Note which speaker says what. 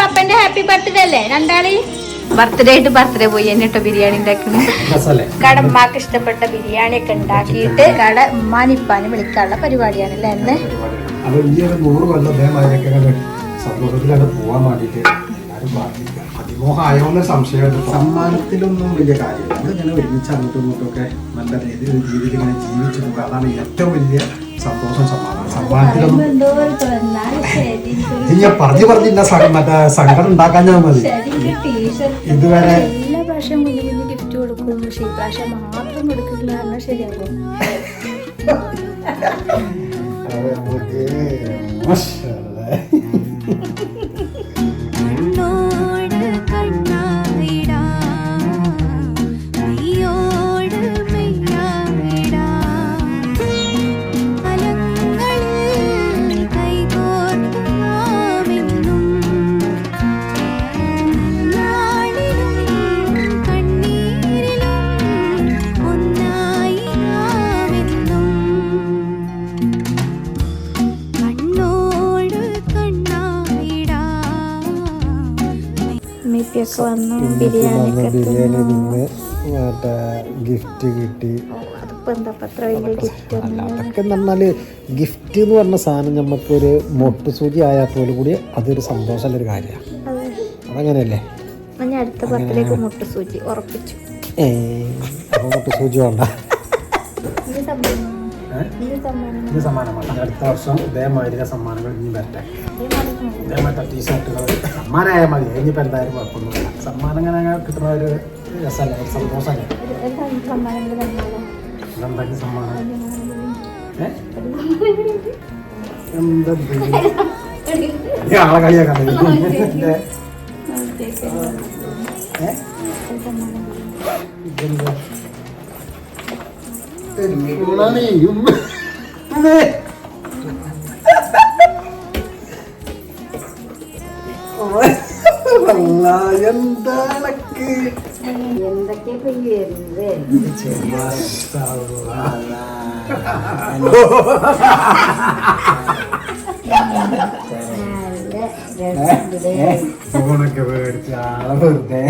Speaker 1: പപ്പന്റെ happy birthday അല്ലേ രണ്ടാളി birthday ആയിട്ട് birthday പോയി എന്നിട്ടോ ബിരിയാണി ഉണ്ടാക്കുന്നത് കട ഉമ്മാക്ക് ഇഷ്ടപ്പെട്ട ബിരിയാണി ഒക്കെ ഉണ്ടാക്കിയിട്ട് കട ഉമ്മാനിപ്പാനും വിളിക്കാനുള്ള പരിപാടിയാണല്ലേ എന്ന്
Speaker 2: സന്തോഷത്തിലാണ് പോവാൻ വേണ്ടിട്ട് എല്ലാവരും പ്രാർത്ഥിക്കുക. അതിമോഹമായോന്ന് സംശയമുണ്ട്. സമ്മാനത്തിലൊന്നും വലിയ കാര്യമില്ല. നമ്മളിങ്ങനെ ഒരുമിച്ച് അങ്ങോട്ടും ഇങ്ങോട്ടൊക്കെ നല്ല രീതിയിൽ ജീവിതത്തിൽ ഇങ്ങനെ ജീവിച്ചു പോകുക. അതാണ് ഏറ്റവും വലിയ സന്തോഷം. സമ്മാനത്തിലൊന്നും ഞാൻ പറഞ്ഞില്ല മറ്റേ സങ്കടം ഉണ്ടാക്കാൻ ഞാൻ മതി. ഇതുവരെ
Speaker 1: എല്ലാ പ്രാവശ്യം കുഞ്ഞു കുഞ്ഞു ഗിഫ്റ്റ് കൊടുക്കും, പക്ഷേ ഈ പ്രാവശ്യം മാത്രം കൊടുക്കില്ല എന്നാൽ ശരിയാകും. വന്നു ബിരിയാണി തിന്ന്
Speaker 2: മറ്റേ ഗിഫ്റ്റ് കിട്ടി.
Speaker 1: അതൊക്കെ
Speaker 2: എന്ന് പറഞ്ഞാല് ഗിഫ്റ്റ് എന്ന് പറഞ്ഞ സാധനം നമുക്കൊരു മൊട്ടുസൂചി ആയാൽ പോലും കൂടി അതൊരു സന്തോഷമുള്ളൊരു കാര്യമാണ്. അതങ്ങനെയല്ലേ?
Speaker 1: അടുത്ത ബർത്ത്ഡേക്ക് മുട്ടുസൂചി ഉറപ്പിച്ചു.
Speaker 2: മുട്ടുസൂചി വേണ്ട, ഇത് സമ്മാനമാണ്. അടുത്ത വർഷം ഇതേമാതിരി സമ്മാനങ്ങൾ ഇനി വരട്ടെ. ഇതേമാതിരി ടീഷർട്ടുകൾ സമ്മാനമായാൽ മതി. ഇനിയിപ്പോൾ എന്തായാലും കുഴപ്പമൊന്നുമില്ല. സമ്മാനം ഇങ്ങനെ കിട്ടുന്ന ഒരു രസമല്ലേ, ഒരു സന്തോഷമല്ലേ? എന്തെങ്കിലും സമ്മാനം എന്താ ആളെ കളിയാക്കാൻ എന്തൊക്കെ ഫോണൊക്കെ മേടിച്ച ആളെ വെറുതെ